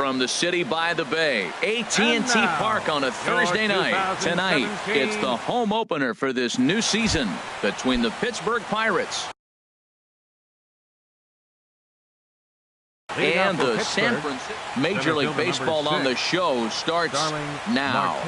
from the city by the bay, AT&T Park on a Thursday night. Tonight, it's the home opener for this new season between the Pittsburgh Pirates and the San Francisco. Major League Baseball on the show starts now.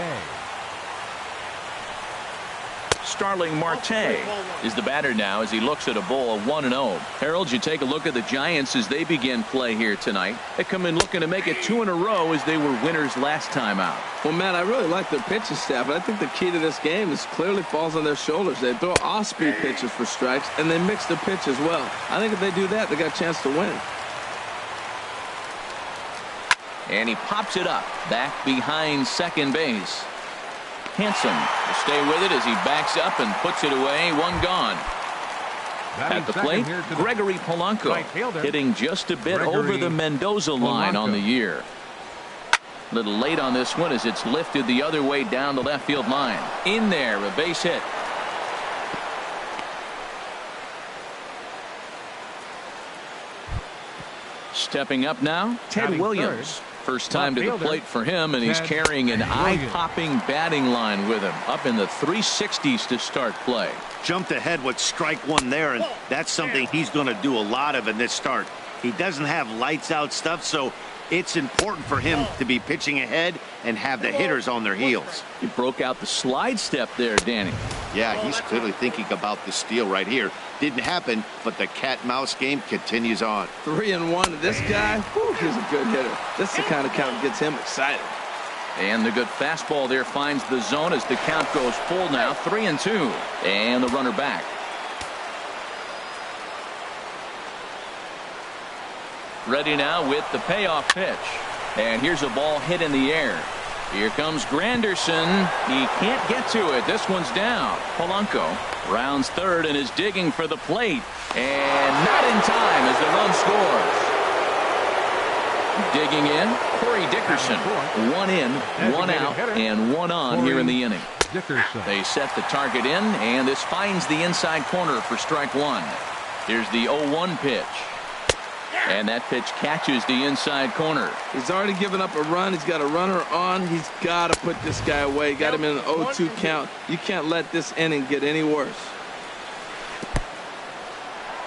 Starling Marte is the batter now as he looks at a bowl of 1-0. Harold, you take a look at the Giants as they begin play here tonight. They come in looking to make it 2 in a row as they were winners last time out. Well, Matt, I really like their pitching staff, but I think the key to this game is clearly falls on their shoulders. They throw off-speed pitches for strikes, and they mix the pitch as well. I think if they do that, they got a chance to win. And he pops it up back behind second base. Hanson will stay with it as he backs up and puts it away. 1 gone. At the plate, Gregory Polanco hitting just a bit over the Mendoza line on the year. A little late on this one as it's lifted the other way down the left field line. In there, a base hit. Stepping up now, Ted Williams. First time to the plate for him, and he's carrying an eye-popping batting line with him. Up in the 360s to start play. Jumped ahead with strike 1 there, and that's something he's going to do a lot of in this start. He doesn't have lights-out stuff, so it's important for him to be pitching ahead and have the hitters on their heels. He broke out the slide step there, Danny. Yeah, he's clearly thinking about the steal right here. Didn't happen, but the cat-mouse game continues on. 3-1. This guy, whew, he's a good hitter. This is the kind of count that gets him excited. And the good fastball there finds the zone as the count goes full now. 3-2. And the runner back. Ready now with the payoff pitch. And here's a ball hit in the air. Here comes Granderson. He can't get to it. This one's down. Polanco rounds third and is digging for the plate. And not in time as the run scores. Digging in, Corey Dickerson. 1 in, 1 out, and 1 on here in the inning. They set the target in, and this finds the inside corner for strike 1. Here's the 0-1 pitch. And that pitch catches the inside corner. He's already given up a run. He's got a runner on. He's got to put this guy away. Got him in an 0-2 count. You can't let this inning get any worse.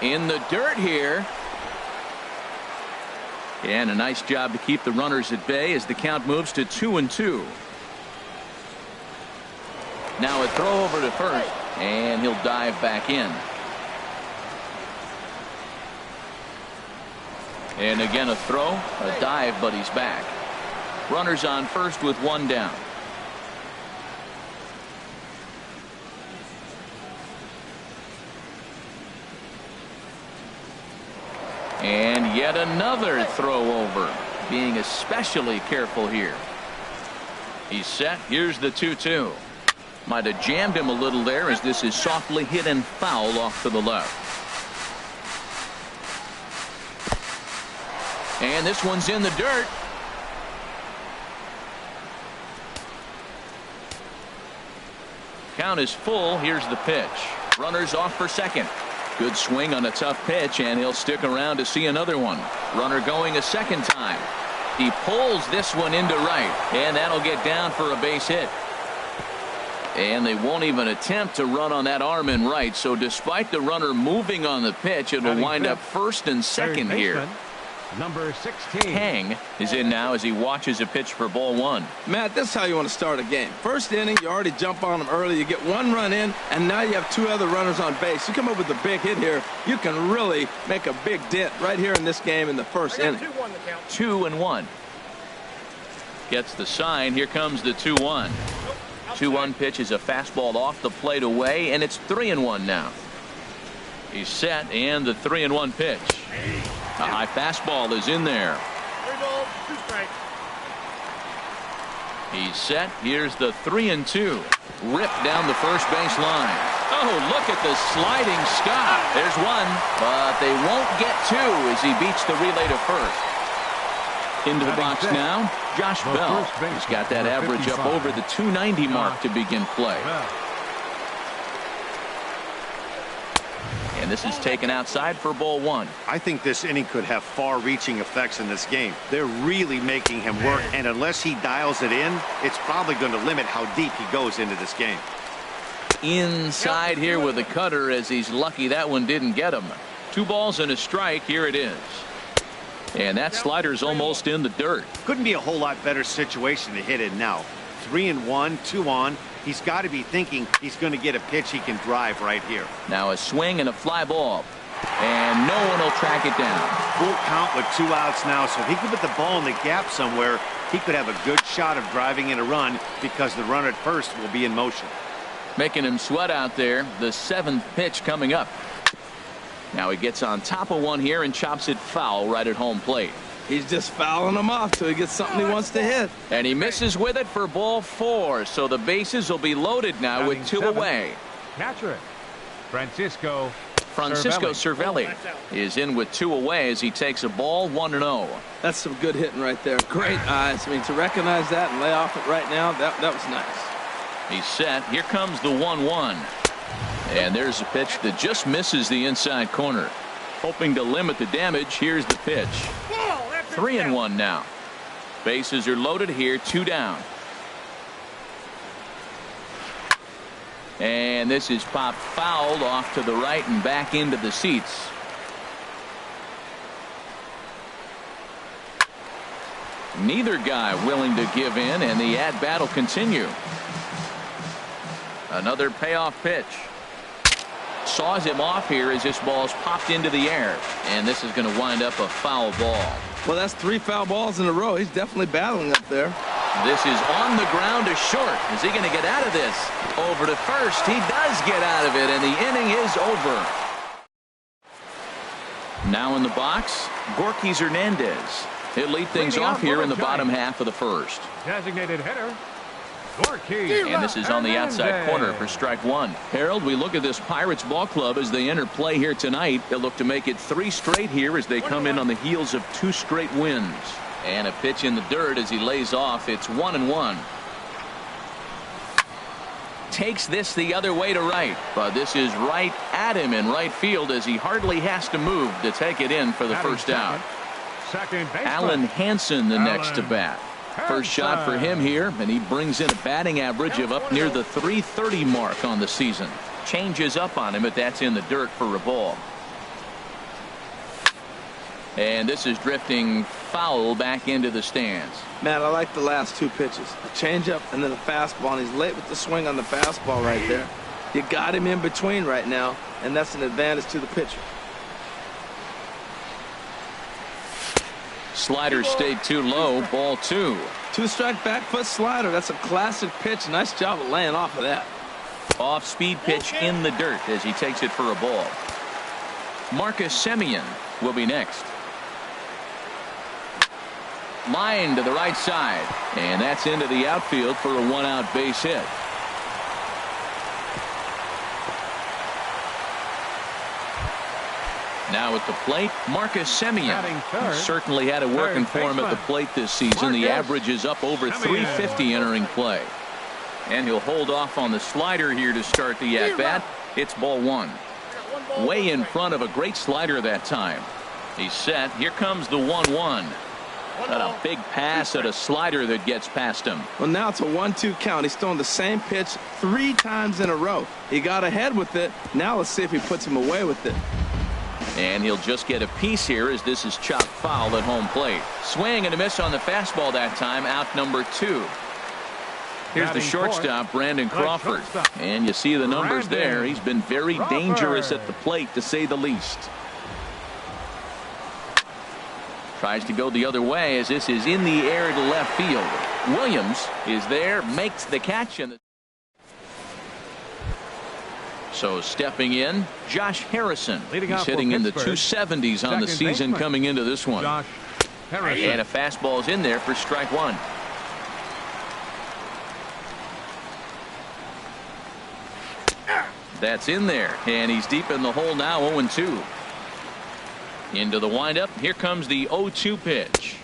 In the dirt here. And a nice job to keep the runners at bay as the count moves to 2-2. Now a throw over to first, and he'll dive back in. And again a throw, a dive, but he's back. Runners on first with 1 down. And yet another throw over. Being especially careful here. He's set. Here's the 2-2. Might have jammed him a little there as this is softly hit and foul off to the left. And this one's in the dirt. Count is full. Here's the pitch. Runners off for second. Good swing on a tough pitch, and he'll stick around to see another one. Runner going a second time. He pulls this one into right, and that'll get down for a base hit. And they won't even attempt to run on that arm in right, so despite the runner moving on the pitch, it'll wind up first and second here. Number 16. Hang is in now as he watches a pitch for ball 1. Matt, this is how you want to start a game. First inning, you already jump on them early. You get 1 run in, and now you have 2 other runners on base. You come up with a big hit here, you can really make a big dent right here in this game in the first inning. 2-1. Gets the sign. Here comes the 2-1. 2-1 pitch is a fastball off the plate away, and it's 3-1 now. He's set, and the 3-1 pitch. A high fastball is in there. 3 balls, 2 strikes. He's set. Here's the 3-2. Ripped down the first base line. Oh, look at the sliding stop. There's 1, but they won't get 2 as he beats the relay to first. Into the box now, Josh Bell. He's got that average up over the 290 mark to begin play. And this is taken outside for ball one. I think this inning could have far-reaching effects in this game. They're really making him work, and unless he dials it in, it's probably going to limit how deep he goes into this game. Inside here with a cutter, as he's lucky that one didn't get him. 2 balls and a strike. Here it is. And that slider's almost in the dirt. Couldn't be a whole lot better situation to hit in now. 3-1, 2 on. He's got to be thinking he's going to get a pitch he can drive right here. Now a swing and a fly ball. And no one will track it down. Full count with 2 outs now, so if he could put the ball in the gap somewhere, he could have a good shot of driving in a run because the runner at first will be in motion. Making him sweat out there. The 7th pitch coming up. Now he gets on top of one here and chops it foul right at home plate. He's just fouling them off till he gets something he wants to hit. And he misses with it for ball 4. So the bases will be loaded now with 2 away. Catcher, Francisco Cervelli is in with 2 away as he takes a ball 1-0. That's some good hitting right there. Great eyes. I mean, to recognize that and lay off it right now, that was nice. He's set. Here comes the 1-1. And there's a pitch that just misses the inside corner. Hoping to limit the damage. Here's the pitch. 3-1 now. Bases are loaded here. 2 down. And this is popped fouled off to the right and back into the seats. Neither guy willing to give in, and the at-bat will continue. Another payoff pitch. Saws him off here as this ball's popped into the air. And this is going to wind up a foul ball. Well, that's 3 foul balls in a row. He's definitely battling up there. This is on the ground to short. Is he going to get out of this? Over to first. He does get out of it, and the inning is over. Now in the box, Gorky Hernandez. He'll lead things off here in the bottom half of the first. designated hitter, Gorky. And this is on the outside corner for strike 1. Harold, we look at this Pirates ball club as they enter play here tonight. They'll look to make it 3 straight here as they come in on the heels of 2 straight wins. And a pitch in the dirt as he lays off. It's 1-1. Takes this the other way to right, but this is right at him in right field as he hardly has to move to take it in for the first out. Alan Hansen the next to bat. First shot for him here, and he brings in a batting average of up near the .330 mark on the season. Changes up on him, but that's in the dirt for a ball. And this is drifting foul back into the stands. Man, I like the last 2 pitches. A changeup and then a fastball, and he's late with the swing on the fastball right there. You got him in between right now, and that's an advantage to the pitcher. Slider stayed too low. Ball 2. 2-strike back foot slider. That's a classic pitch. Nice job of laying off of that. Off speed pitch in the dirt as he takes it for a ball. Marcus Semien will be next. Line to the right side, and that's into the outfield for a 1-out base hit. Now at the plate, Marcus Semien. Certainly had it working for him at the plate this season. The average is up over .350 entering play. And he'll hold off on the slider here to start the at-bat. It's ball 1. Way in front of a great slider that time. He's set. Here comes the 1-1. Got a big pass at a slider that gets past him. Well, now it's a 1-2 count. He's throwing the same pitch 3 times in a row. He got ahead with it. Now let's see if he puts him away with it. And he'll just get a piece here as this is chopped foul at home plate. Swing and a miss on the fastball that time. Out number 2. Here's the shortstop, Brandon Crawford. And you see the numbers there. He's been very dangerous at the plate, to say the least. Tries to go the other way as this is in the air to left field. Williams is there, makes the catch. And so stepping in, Josh Harrison. He's hitting in the 270s on the season coming into this one. And a fastball's in there for strike 1. That's in there, and he's deep in the hole now. 0-2. Into the windup. Here comes the 0-2 pitch.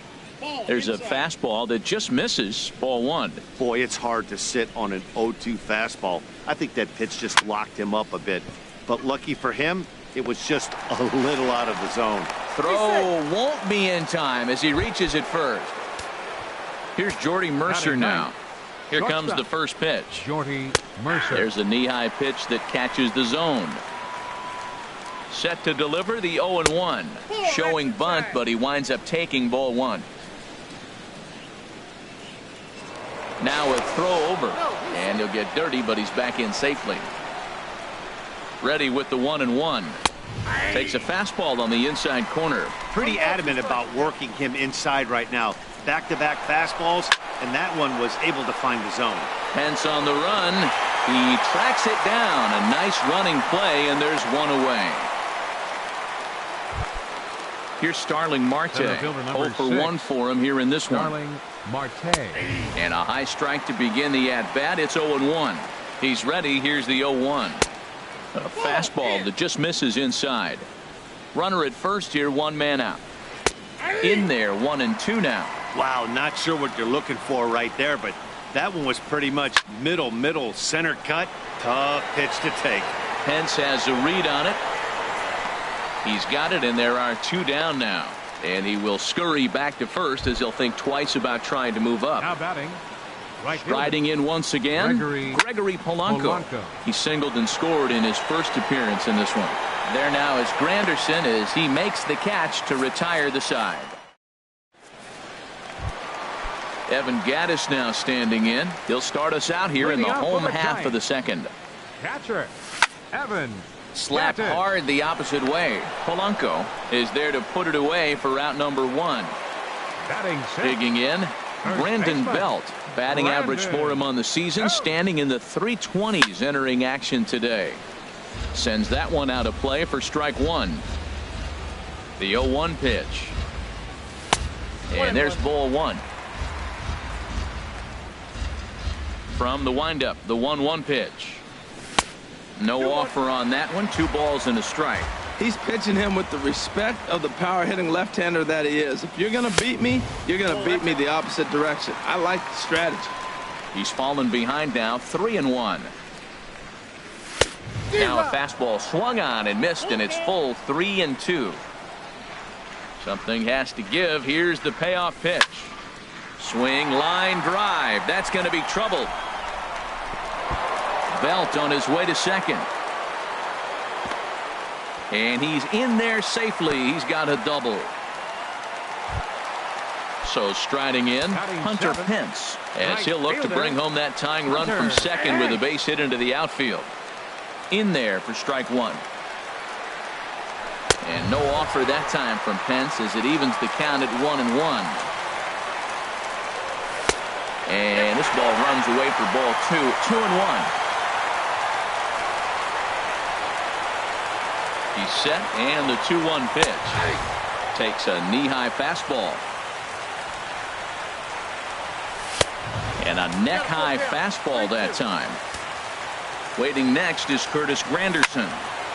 There's a fastball that just misses. Ball 1. Boy, it's hard to sit on an 0-2 fastball. I think that pitch just locked him up a bit. But lucky for him, It was just a little out of the zone. Throw won't be in time as he reaches it first. Here's Jordy Mercer now. Here comes the first pitch. Jordy Mercer. There's a knee-high pitch that catches the zone. Set to deliver the 0-1. Showing bunt, but he winds up taking ball one. Now a throw over. And he'll get dirty, but he's back in safely. Ready with the 1-1. Takes a fastball on the inside corner. Pretty adamant about working him inside right now. Back-to-back fastballs, and that one was able to find the zone. Pence on the run. He tracks it down. A nice running play, and there's one away. Here's Starling Marte. 0 for 1 for him here in this one. Starling Marte. And a high strike to begin the at-bat. It's 0-1. He's ready. Here's the 0-1. A fastball that just misses inside. Runner at first here, one man out. In there, 1-2 now. Wow, not sure what you're looking for right there, but that one was pretty much middle, center cut. Tough pitch to take. Pence has a read on it. He's got it, and there are 2 down now. And he will scurry back to first as he'll think twice about trying to move up. Now batting. Right Striding in once again, Gregory Polanco. He singled and scored in his first appearance in this one. There now is Granderson as he makes the catch to retire the side. Evan Gattis now standing in. He'll start us out here in the home half of the second. Catcher, Evan. Slapped hard the opposite way. Polanco is there to put it away for out number 1. Batting digging in, Brandon Belt. Batting average for him on the season, standing in the 320s entering action today. Sends that one out of play for strike 1. The 0-1 pitch. And there's ball 1. From the windup, the 1-1 pitch. No offer on that one. 2 balls and a strike. He's pitching him with the respect of the power-hitting left-hander that he is. If you're going to beat me, you're going to beat me the opposite direction. I like the strategy. He's fallen behind now, 3-1. Now a fastball swung on and missed, and it's full 3-2. Something has to give. Here's the payoff pitch. Swing, line drive. That's going to be trouble. Belt on his way to second. And he's in there safely. He's got a double. So striding in, Hunter Pence, as he'll look to bring home that tying run from second with a base hit into the outfield. In there for strike 1. And no offer that time from Pence as it evens the count at 1-1. And this ball runs away for ball 2. 2-1. He's set, and the 2-1 pitch. Takes a knee-high fastball. And a neck-high fastball that time. Waiting next is Curtis Granderson.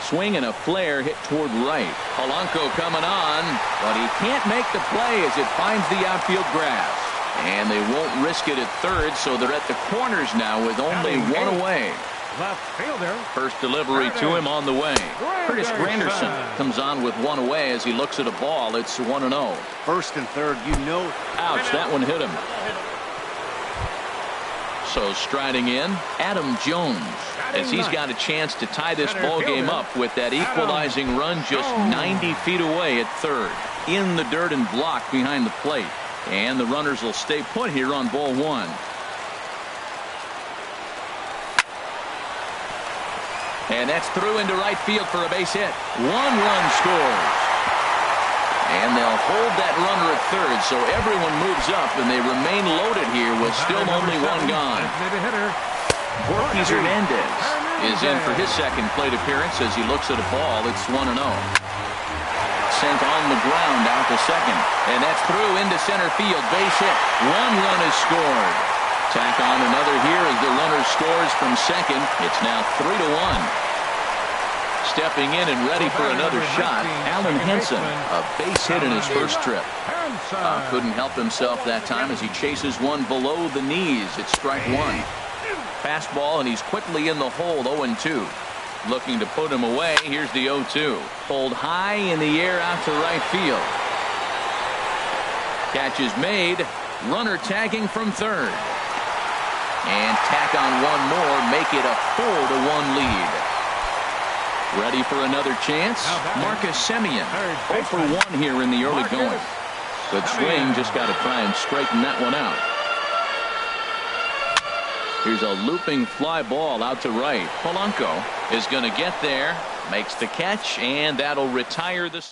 Swing and a flare hit toward right. Polanco coming on, but he can't make the play as it finds the outfield grass. And they won't risk it at third, so they're at the corners now with only 1 away. Left fielder. First delivery to him on the way. Curtis Granderson comes on with 1 away as he looks at a ball. It's 1-0. First and third, you know. Ouch, that one hit him. So striding in, Adam Jones, as he's got a chance to tie this ball game up with that equalizing run just 90 feet away at third. In the dirt and blocked behind the plate. And the runners will stay put here on ball 1. And that's through into right field for a base hit. 1 run scores. And they'll hold that runner at third, so everyone moves up, and they remain loaded here with still only 1 gone. Borges Hernandez is in for his second plate appearance as he looks at a ball. It's 1-0. Sent on the ground out to second. And that's through into center field. Base hit. 1 run is scored. Tack on another here as the runner scores from second. It's now 3-1. Stepping in and ready for another shot, Alan Henson, a base hit in his first trip. Couldn't help himself that time as he chases one below the knees. It's strike 1. Fastball, and he's quickly in the hole, 0-2. Looking to put him away. Here's the 0-2. Pulled high in the air out to right field. Catch is made. Runner tagging from third. And tack on one more. Make it a 4-1 lead. Ready for another chance? Marcus Semien. 0 for 1 here in the early going. Good swing. Just got to try and straighten that one out. Here's a looping fly ball out to right. Polanco is going to get there. Makes the catch, and that'll retire the.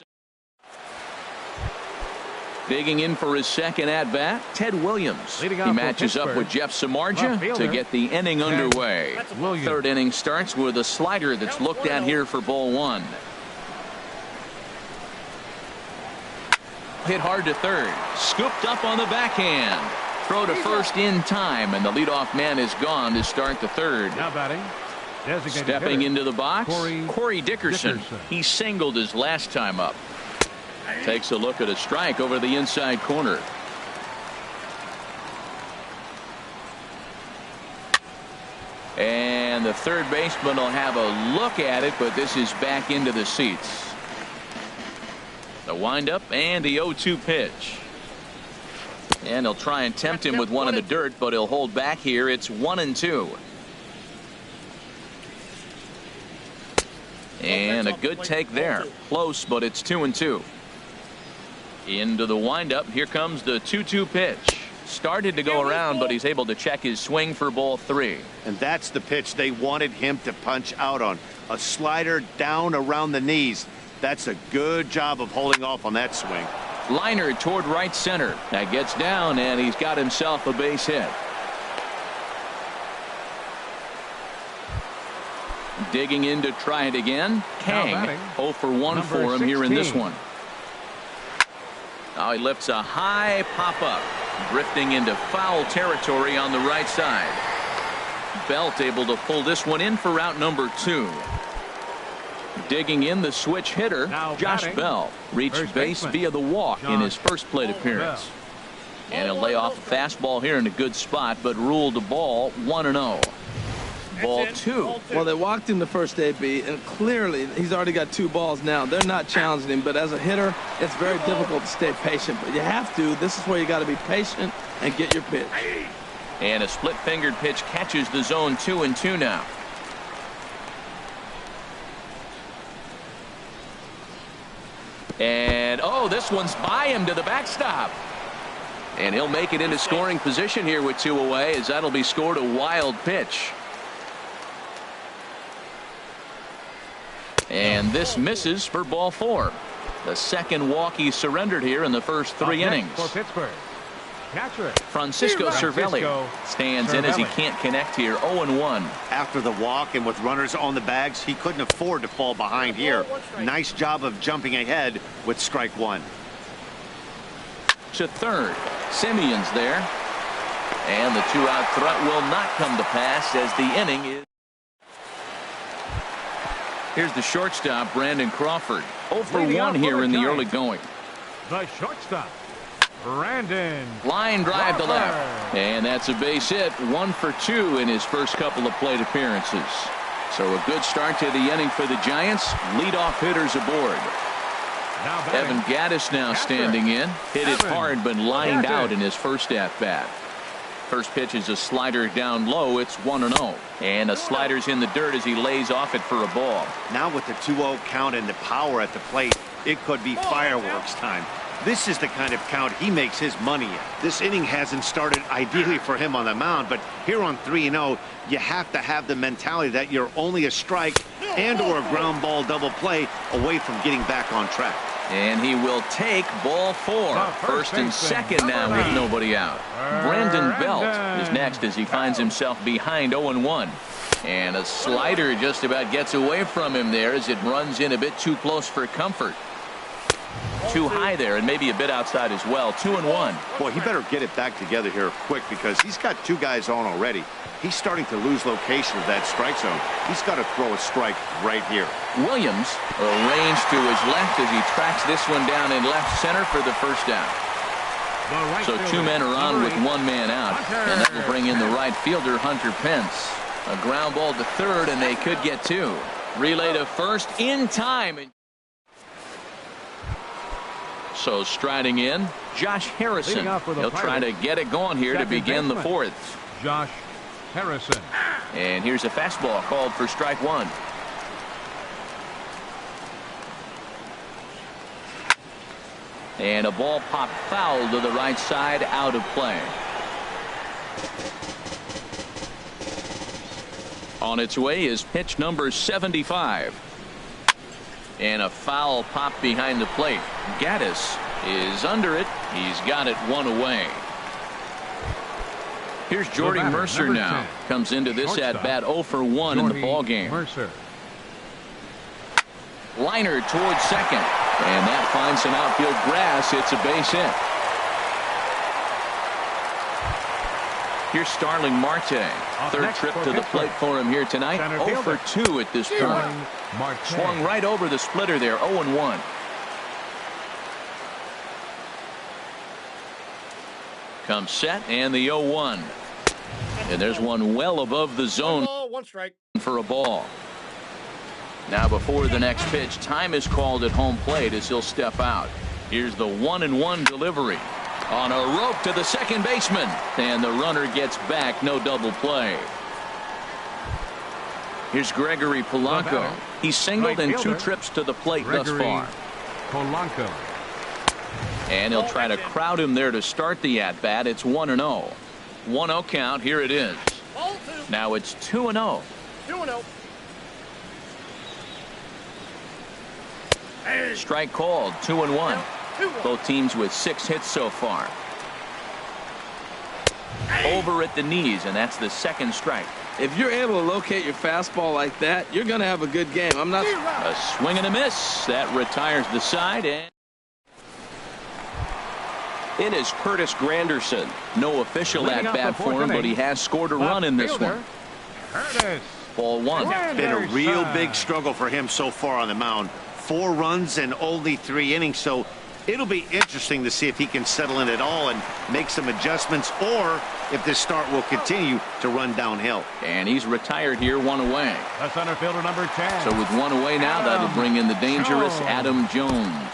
Digging in for his second at-bat, Ted Williams. He matches up with Jeff Samardzija to get the inning underway. Third inning starts with a slider that's looked at here for ball 1. Hit hard to third. Scooped up on the backhand. Throw to first in time, and the leadoff man is gone to start the third. Now batting. Stepping into the box, Corey Dickerson. He singled his last time up. Takes a look at a strike over the inside corner. And the third baseman will have a look at it, but this is back into the seats. The windup and the 0-2 pitch. And he'll try and tempt him with one in the dirt, but he'll hold back here. It's 1-2. And a good take there. Close, but it's 2-2. Into the windup. Here comes the 2-2 pitch. Started to go around, but he's able to check his swing for ball 3. And that's the pitch they wanted him to punch out on. A slider down around the knees. That's a good job of holding off on that swing. Liner toward right center. That gets down, and he's got himself a base hit. Digging in to try it again. Kang 0 for 1 for him here in this one. Now he lifts a high pop-up. Drifting into foul territory on the right side. Belt able to pull this one in for out number 2. Digging in the switch hitter, Josh Bell reached base via the walk in his first plate appearance. And he'll lay off a fastball here in a good spot, but ruled the ball 1-0. Ball 2. Well, they walked him the first AB, and clearly he's already got 2 balls now. They're not challenging him, but as a hitter, it's very difficult to stay patient. But you have to. This is where you got to be patient and get your pitch. And a split-fingered pitch catches the zone. 2-2 now. And this one's by him to the backstop. And he'll make it into scoring position here with 2 away, as that'll be scored a wild pitch. And this misses for ball 4. The second walk he surrendered here in the first 3 innings. For Pittsburgh. Francisco Cervelli stands in as he can't connect here. 0-1. After the walk and with runners on the bags, he couldn't afford to fall behind here. Nice job of jumping ahead with strike 1. To third. Semien's there. And the 2-out threat will not come to pass as the inning is. Here's the shortstop, Brandon Crawford. 0 for 1 here in the early going. The shortstop, Brandon. Line drive to left. And that's a base hit. 1 for 2 in his first couple of plate appearances. So a good start to the inning for the Giants. Leadoff hitters aboard. Evan Gattis now standing in. Hit it hard, but lined out in his first at-bat. First pitch is a slider down low. It's 1-0. And a slider's in the dirt as he lays off it for a ball. Now with the 2-0 count and the power at the plate, it could be fireworks time. This is the kind of count he makes his money in. This inning hasn't started ideally for him on the mound, but here on 3-0, you have to have the mentality that you're only a strike and or a ground ball double play away from getting back on track. And he will take ball 4. First and second now with nobody out. Brandon Belt is next as he finds himself behind 0-1. And a slider just about gets away from him there as it runs in a bit too close for comfort. Too high there and maybe a bit outside as well. 2-1. Boy, he better get it back together here quick because he's got 2 guys on already. He's starting to lose location of that strike zone. He's got to throw a strike right here. Williams arranged to his left as he tracks this one down in left center for the first down. So 2 men are on with 1 man out. And that will bring in the right fielder, Hunter Pence. A ground ball to third, and they could get 2. Relay to first in time. So striding in, Josh Harrison. He'll try to get it going here to begin the fourth. Josh Harrison. And here's a fastball called for strike one. And a ball popped foul to the right side, out of play. On its way is pitch number 75. And a foul pop behind the plate. Gaddis is under it. He's got it one away. Here's Jordy Mercer now. 10. Comes into this at bat 0 for 1 in the ball game. Mercer. Liner towards second. And that finds some outfield grass. It's a base hit. Here's Starling Marte. Third trip to the plate for him here tonight. 0 for 2 at this point. Swung right over the splitter there. 0-1. Comes set and the 0-1. And there's one well above the zone. One strike. For a ball. Now before the next pitch, time is called at home plate as he'll step out. Here's the 1-1 delivery. On a rope to the second baseman. And the runner gets back. No double play. Here's Gregory Polanco. He's singled in 2 trips to the plate thus far. Polanco. And he'll try to crowd him there to start the at-bat. It's 1-0. 1-0 count. Here it is. Now it's 2-0. 2-0. Strike called. 2-1. Both teams with 6 hits so far. Over at the knees, and that's the second strike. If you're able to locate your fastball like that, you're going to have a good game. I'm not. A swing and a miss. That retires the side. And in is Curtis Granderson. No official at bat for him, but he has scored a run in this one. Curtis. Ball 1. Been a real big struggle for him so far on the mound. 4 runs and only 3 innings, so it'll be interesting to see if he can settle in at all and make some adjustments, or if this start will continue to run downhill. And he's retired here, 1 away. The center fielder, number 10. So with 1 away now, that'll bring in the dangerous Adam Jones.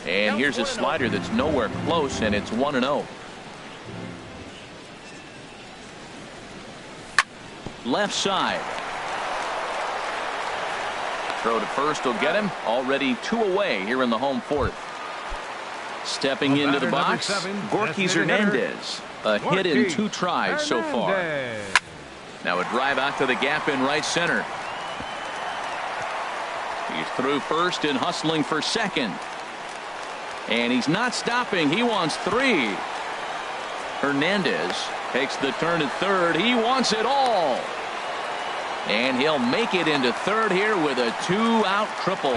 And here's a slider that's nowhere close, and it's 1-0. Left side. Throw to first will get him. Already 2 away here in the home fourth. Stepping into the box, Gorky Hernandez. A hit in 2 tries so far. Now a drive out to the gap in right center. He's through first and hustling for second. And he's not stopping. He wants 3. Hernandez takes the turn at third. He wants it all. And he'll make it into third here with a 2-out triple.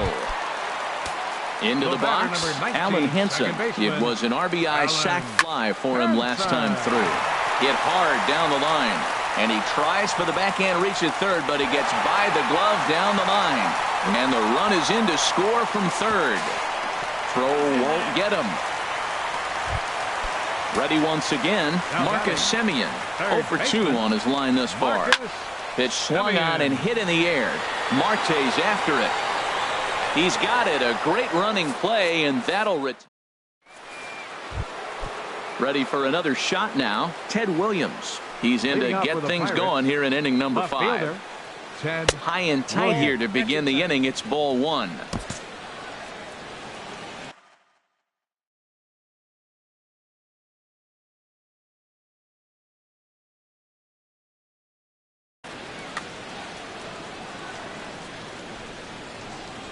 Into the box, Alan Henson. It was an RBI sac fly for him last time through. Hit hard down the line. And he tries for the backhand reach at third, but he gets by the glove down the line. And the run is in to score from third. Throw won't get him. Ready once again, Marcus Semien. 0 for 2 on his line thus far. Pitch swung on and hit in the air. Marte's after it. He's got it. A great running play, and that'll return. Ready for another shot now, Ted Williams. He's in to get things going here in inning number 5. High and tight here to begin the inning. It's ball 1.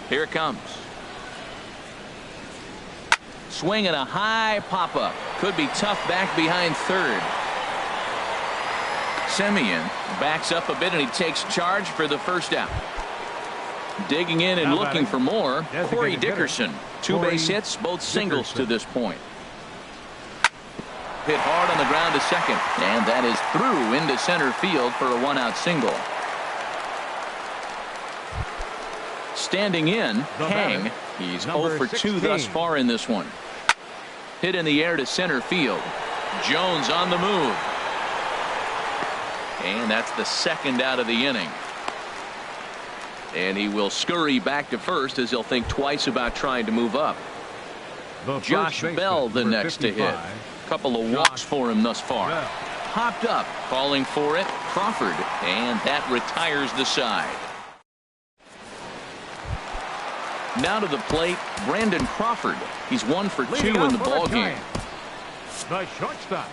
Here it comes. Swing and a high pop-up. Could be tough back behind third. Semien backs up a bit and he takes charge for the first out. Digging in and looking for more, Corey Dickerson. 2 base hits, both singles to this point. Hit hard on the ground to second, and that is through into center field for a 1-out single. Standing in, Hang. He's 0 for 2 thus far in this one. hit in the air to center field. Jones on the move. And that's the second out of the inning. And he will scurry back to first as he'll think twice about trying to move up. Josh Bell the next to hit. Couple of walks for him thus far. Popped up, calling for it, Crawford, and that retires the side. Now to the plate, Brandon Crawford. He's 1 for 2 in the ball game. The shortstop,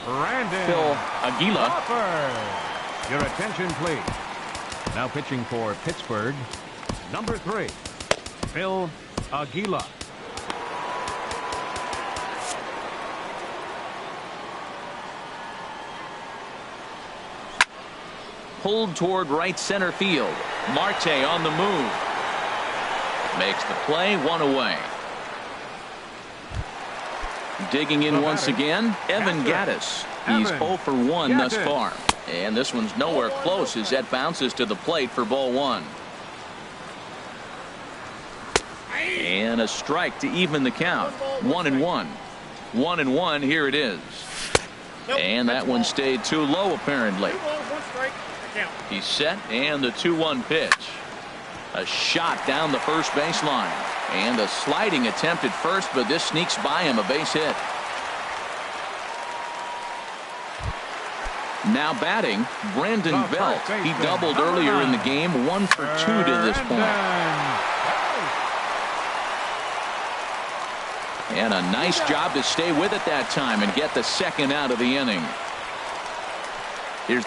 Brandon Phil Aguila. Crawford. Your attention, please. Now pitching for Pittsburgh, number 3, Phil Aguila. Pulled toward right center field. Marte on the move. Makes the play, 1 away. Digging in once again, Evan Gattis. He's 0 for 1 thus far. And this one's nowhere close as that bounces to the plate for ball 1. And a strike to even the count. 1-1. 1-1, here it is. And that one stayed too low apparently. He's set, and the 2-1 pitch. A shot down the first baseline. And a sliding attempt at first, but this sneaks by him, a base hit. Now batting, Brandon Belt. He doubled earlier in the game, 1 for 2 to this point. And a nice job to stay with it that time and get the second out of the inning. Here's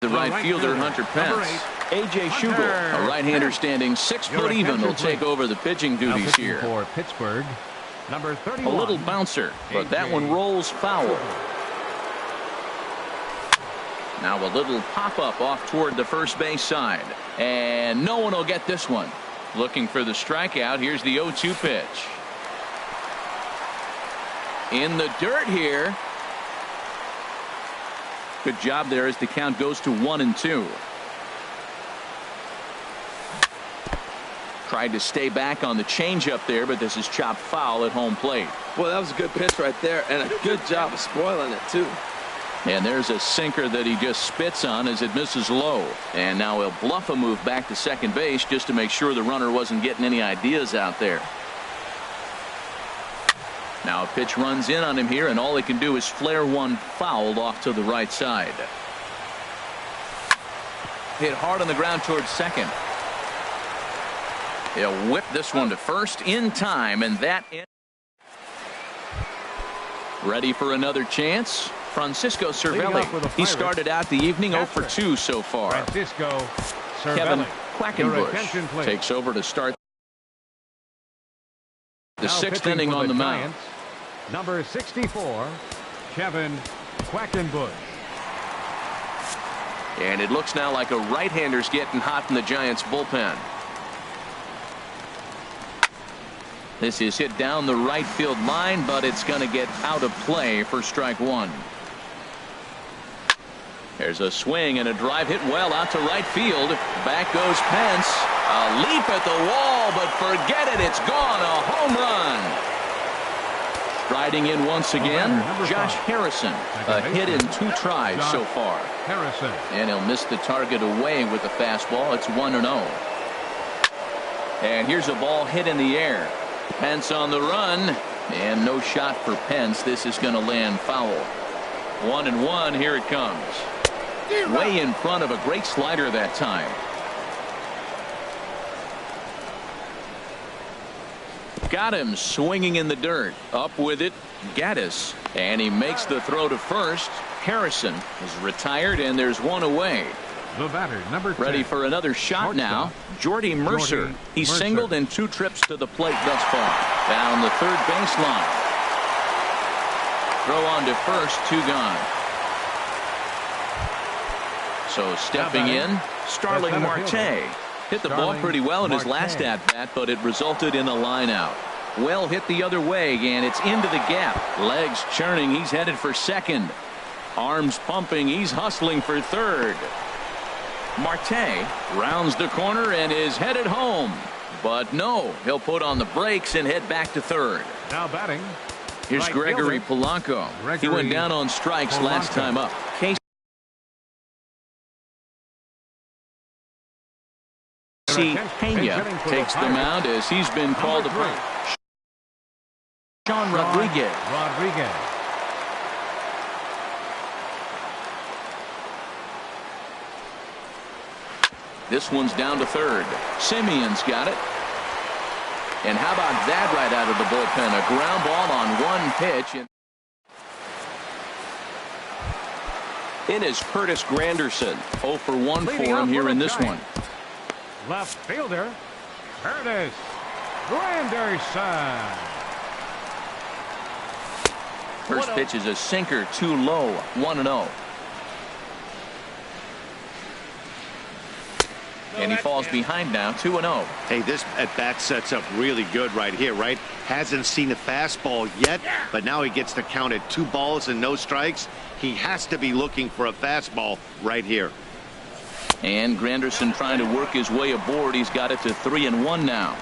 the right fielder, Hunter Pence. A.J. Schugel, a right-hander standing 6 foot even, will take over the pitching duties here. For Pittsburgh, number 31. A little bouncer, but that one rolls foul. Now a little pop-up off toward the first base side. And no one will get this one. Looking for the strikeout. Here's the 0-2 pitch. In the dirt here. Good job there as the count goes to 1-2. Tried to stay back on the changeup there, but this is chopped foul at home plate. Well, that was a good pitch right there, and a good job of spoiling it, too. And there's a sinker that he just spits on as it misses low. And now he'll bluff a move back to second base just to make sure the runner wasn't getting any ideas out there. Now a pitch runs in on him here, and all he can do is flare one fouled off to the right side. Hit hard on the ground towards second. He'll whip this one to first in time, and that in. Ready for another chance. Francisco Cervelli. He started out the evening 0 for 2 so far. Francisco Cervelli. Kevin Quackenbush takes over to start the 6th inning on the mound. Number 64, Kevin Quackenbush. And it looks now like a right-hander's getting hot in the Giants bullpen. This is hit down the right field line, but it's going to get out of play for strike one. There's a swing and a drive hit well out to right field. Back goes Pence. A leap at the wall, but forget it. It's gone. A home run. Striding in once again, Josh Harrison. A hit in 2 tries so far. Harrison. And he'll miss the target away with the fastball. It's 1-0. And here's a ball hit in the air. Pence on the run, and no shot for Pence. This is going to land foul. 1-1. Here it comes. Way in front of a great slider that time. Got him swinging in the dirt. Up with it, Gattis, and he makes the throw to first. Harrison is retired, and there's one away. The batter, number 10. Ready for another shot now. Jordy Mercer. He's singled in 2 trips to the plate thus far. Down the third baseline. Throw on to first, 2 gone. So stepping in, Starling Marte. Hit the ball pretty well in his last at-bat, but it resulted in a line out. Well hit the other way, and it's into the gap. Legs churning, he's headed for second. Arms pumping, he's hustling for third. Marte rounds the corner and is headed home. But no, he'll put on the brakes and head back to third. Now batting. Here's Right Gregory fielder. Polanco. He Gregory went down on strikes last Polanco. time up. Casey Pena takes the mound as he's been called upon. Sean Rodriguez. This one's down to third. Simeon's got it. And how about that right out of the bullpen? A ground ball on one pitch. In is Curtis Granderson. 0 for 1 for him here in this one. Left fielder, Curtis Granderson. First pitch is a sinker, too low. 1-0. And he falls behind now, 2-0. Hey, this at-bat sets up really good right here, right? Hasn't seen a fastball yet, but now he gets to count at 2 balls and no strikes. He has to be looking for a fastball right here. And Granderson trying to work his way aboard. He's got it to 3-1 now.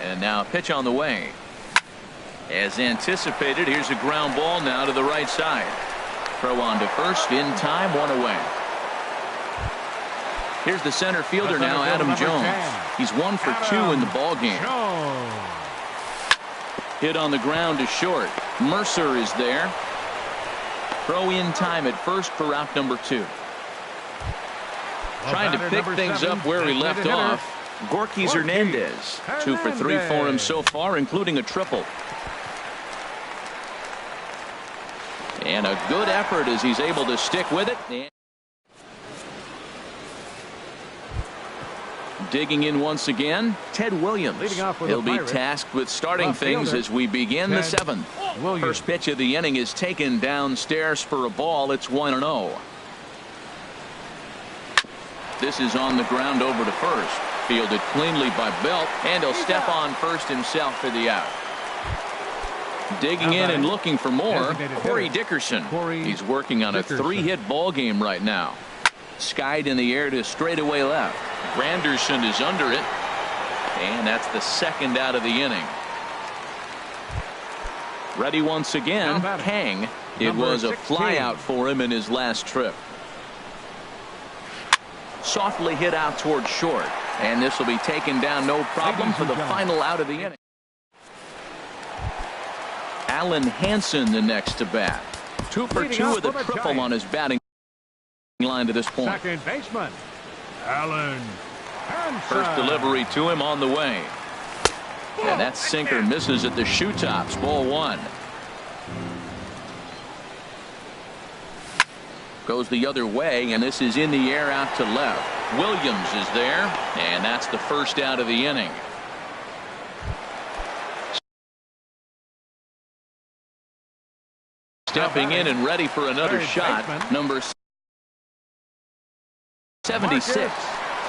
And now a pitch on the way. As anticipated, here's a ground ball now to the right side. Throw on to first, in time, 1 away. Here's the center fielder now, Adam Jones. He's 1 for 2 in the ball game. Hit on the ground to short. Mercer is there. Throw in time at first for out number 2. Trying to pick things up where he left off. Gorky Hernandez. 2 for 3 for him so far, including a triple. And a good effort as he's able to stick with it. Digging in once again, Ted Williams. He'll be tasked with starting things as we begin the 7th. First pitch of the inning is taken downstairs for a ball. It's 1-0. This is on the ground over to first. Fielded cleanly by Belt, and he'll step on first himself for the out. Digging in and looking for more, Corey Dickerson. He's working on a 3-hit ball game right now. Skied in the air to straightaway left. Granderson is under it, and that's the 2nd out of the inning. Ready once again, Kang. It was a fly out for him in his last trip. Softly hit out toward short, and this will be taken down no problem for the final out of the inning. Alan Hansen the next to bat. 2 for 2 with a triple on his batting line to this point. Second baseman, Alan Hansen. First delivery to him on the way. And that sinker misses at the shoe tops. Ball 1. Goes the other way, and this is in the air out to left. Williams is there, and that's the first out of the inning. Stepping in and ready for another shot, number 76.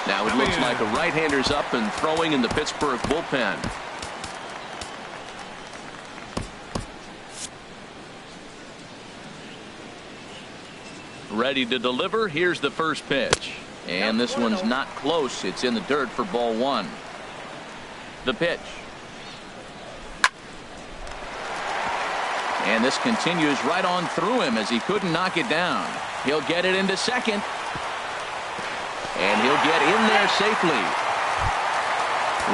Now it looks like a right-hander's up and throwing in the Pittsburgh bullpen. Ready to deliver. Here's the first pitch. And this one's not close. It's in the dirt for ball 1. The pitch. And this continues right on through him as he couldn't knock it down. He'll get it into second. And he'll get in there safely.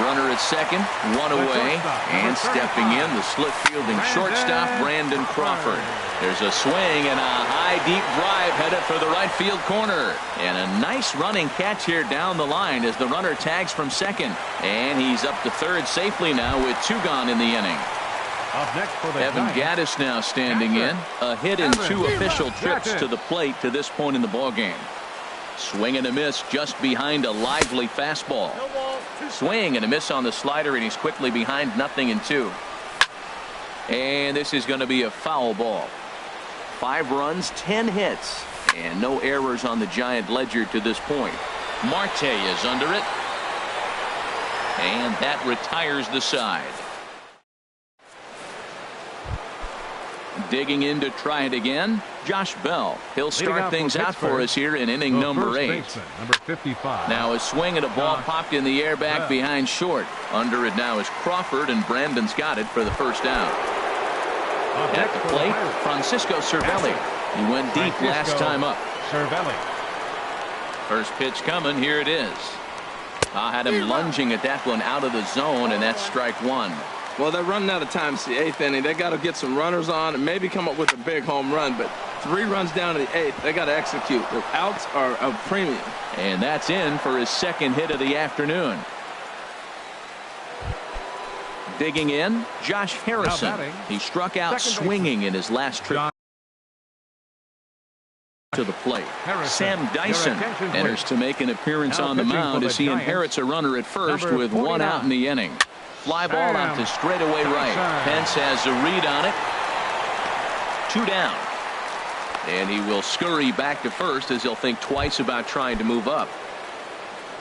Runner at second, 1 away. And stepping in, the slip fielding shortstop, Brandon Crawford. There's a swing and a high deep drive headed for the right field corner. And a nice running catch here down the line as the runner tags from second. And he's up to third safely now with 2 gone in the inning. Up next for the Evan Gaddis now standing in. A hit and 2 official trips to the plate to this point in the ballgame. Swing and a miss just behind a lively fastball. Swing and a miss on the slider, and he's quickly behind 0-2. And this is going to be a foul ball. 5 runs, 10 hits, and no errors on the Giant ledger to this point. Marte is under it. And that retires the side. Digging in to try it again. Josh Bell. He'll Leading start off things for out for Pittsburgh, us here in inning the number first 8. baseman, number 55. Now a swing and a ball popped in the air back behind short. Under it now is Crawford, and Brandon's got it for the first down. At the plate, Francisco Cervelli. He went deep last time up. Cervelli. First pitch coming. Here it is. I had him lunging at that one out of the zone, and that's strike 1. Well, they're running out of time. It's the 8th inning. They got to get some runners on and maybe come up with a big home run. But 3 runs down to the 8th. They got to execute. The outs are a premium. And that's in for his second hit of the afternoon. Digging in, Josh Harrison. He struck out swinging in his last trip to the plate. Sam Dyson enters to make an appearance on the mound as he inherits a runner at first with 1 out in the inning. Fly ball out to straightaway right. Pence has a read on it. 2 down. And he will scurry back to first as he'll think twice about trying to move up.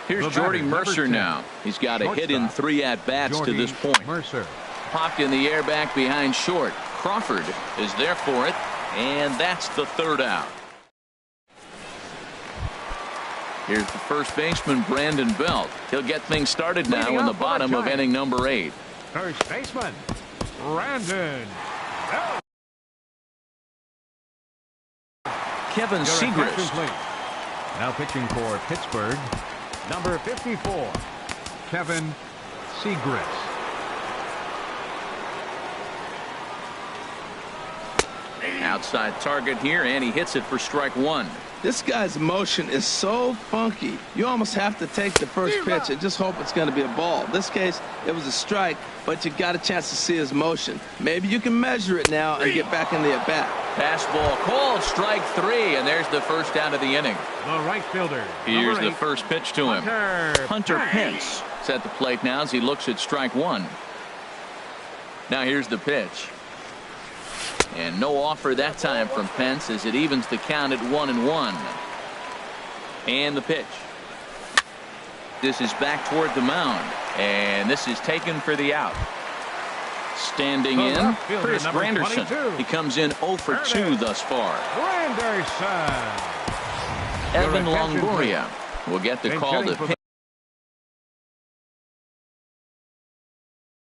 Here's Jordy Mercer now. He's got a hit in 3 at-bats to this point. Mercer. Popped in the air back behind short. Crawford is there for it, and that's the 3rd out. Here's the first baseman, Brandon Belt. He'll get things started now in the bottom of inning number 8. First baseman, Brandon Belt. Kevin Segrist. Now pitching for Pittsburgh, number 54, Kevin Segrist. Outside target here, and he hits it for strike 1. This guy's motion is so funky. You almost have to take the first pitch and just hope it's going to be a ball. In this case, it was a strike, but you got a chance to see his motion. Maybe you can measure it now and get back in the at-bat. Fastball called, strike 3, and there's the first out of the inning. The right fielder. Here's the first pitch to him. Hunter Pence is at the plate now as he looks at strike 1. Now here's the pitch. And no offer that time from Pence as it evens the count at 1-1. And the pitch. This is back toward the mound. And this is taken for the out. Standing in, Chris Granderson. He comes in 0 for 2 thus far. Granderson. Evan Longoria will get the call to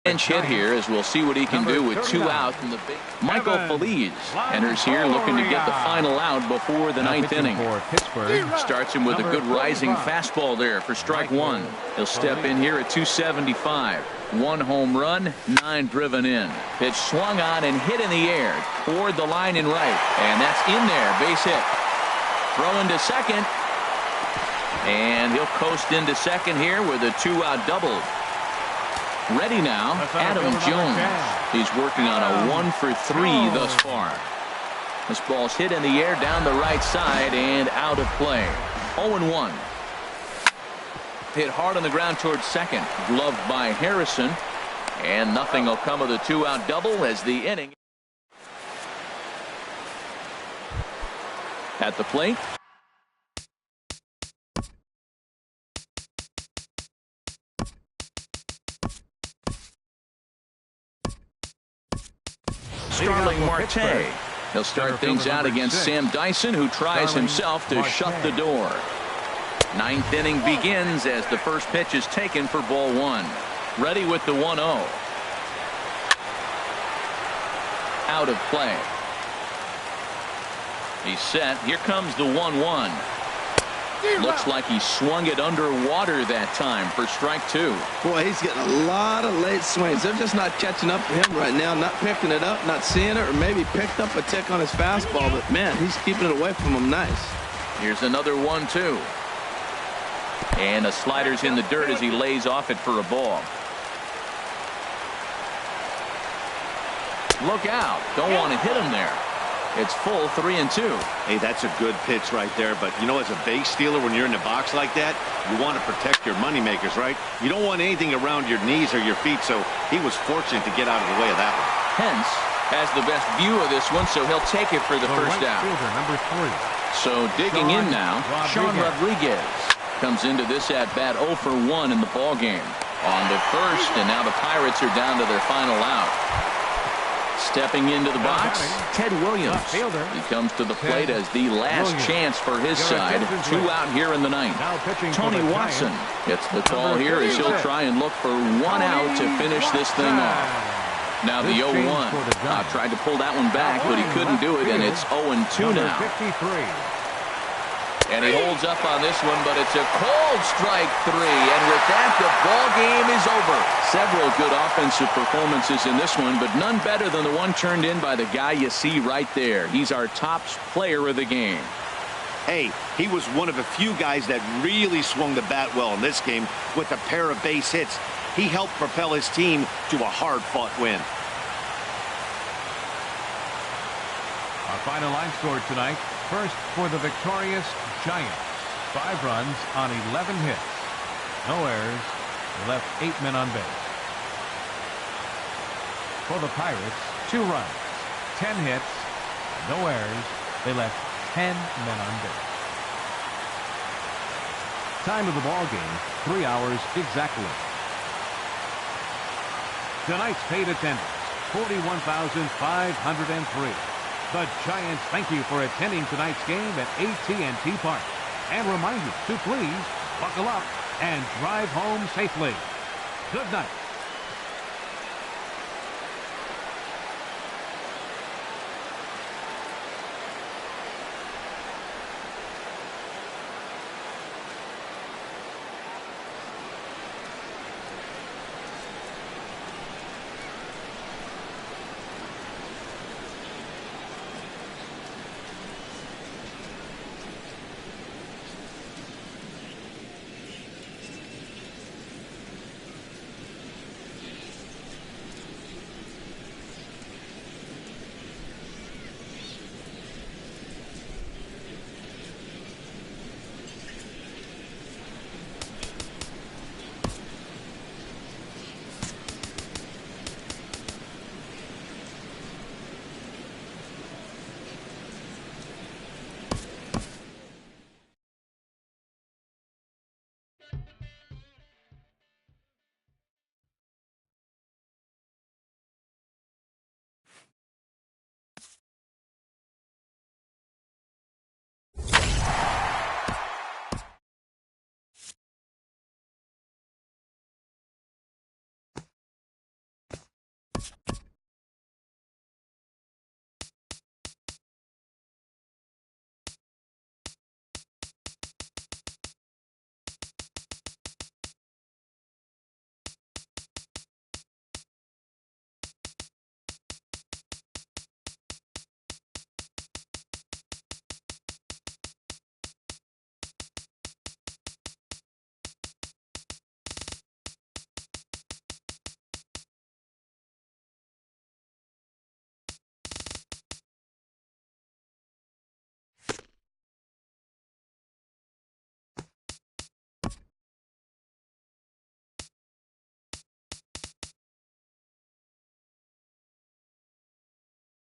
pinch hit here as we'll see what he can do with 2 out in the big. Michael Feliz enters here looking to get the final out before the 9th inning. Starts him with a good rising fastball there for strike 1. He'll step in here at 275. 1 home run, 9 driven in. Pitch swung on and hit in the air toward the line and right, and that's in there. Base hit. Throw into second, and he'll coast into second here with a 2-out double. Ready now, Adam Jones. He's working on a 1 for 3 thus far. This ball's hit in the air down the right side and out of play. 0-1. Hit hard on the ground towards second. Gloved by Harrison. And nothing will come of the 2-out double as the inning. At the plate, Starling Marte. He'll start things out against Sam Dyson, who tries himself to shut the door. 9th inning begins as the first pitch is taken for ball 1. Ready with the 1-0. Out of play. He's set. Here comes the 1-1. Looks like he swung it underwater that time for strike 2. Boy, he's getting a lot of late swings. They're just not catching up to him right now, not picking it up, not seeing it, or maybe picked up a tick on his fastball. But, man, he's keeping it away from him nice. Here's another 1-2. And a slider's in the dirt as he lays off it for a ball. Look out. Don't want to hit him there. It's full 3-2. Hey, that's a good pitch right there. But, you know, as a base stealer, when you're in the box like that, you want to protect your moneymakers, right? You don't want anything around your knees or your feet, so he was fortunate to get out of the way of that one. Pence has the best view of this one, so he'll take it for the first down. Number 3. So digging in now, Sean Rodriguez comes into this at-bat 0 for 1 in the ballgame. On to first, and now the Pirates are down to their final out. Stepping into the box, Ted Williams. He comes to the plate as the last chance for his side. 2 out here in the ninth. Tony Watson gets the call here as he'll try and look for 1 out to finish this thing off. Now the 0-1. Tried to pull that one back, but he couldn't do it, and it's 0-2 now. And he holds up on this one, but it's a cold strike 3. And with that, the ball game is over. Several good offensive performances in this one, but none better than the one turned in by the guy you see right there. He's our top player of the game. Hey, he was one of a few guys that really swung the bat well in this game with a pair of base hits. He helped propel his team to a hard-fought win. Our final line score tonight. First for the victorious Giants. 5 runs on 11 hits. No errors. They left 8 men on base. For the Pirates, 2 runs, 10 hits, no errors. They left 10 men on base. Time of the ball game, 3 hours exactly. Tonight's paid attendance, 41,503. The Giants thank you for attending tonight's game at AT&T Park and remind you to please buckle up and drive home safely. Good night.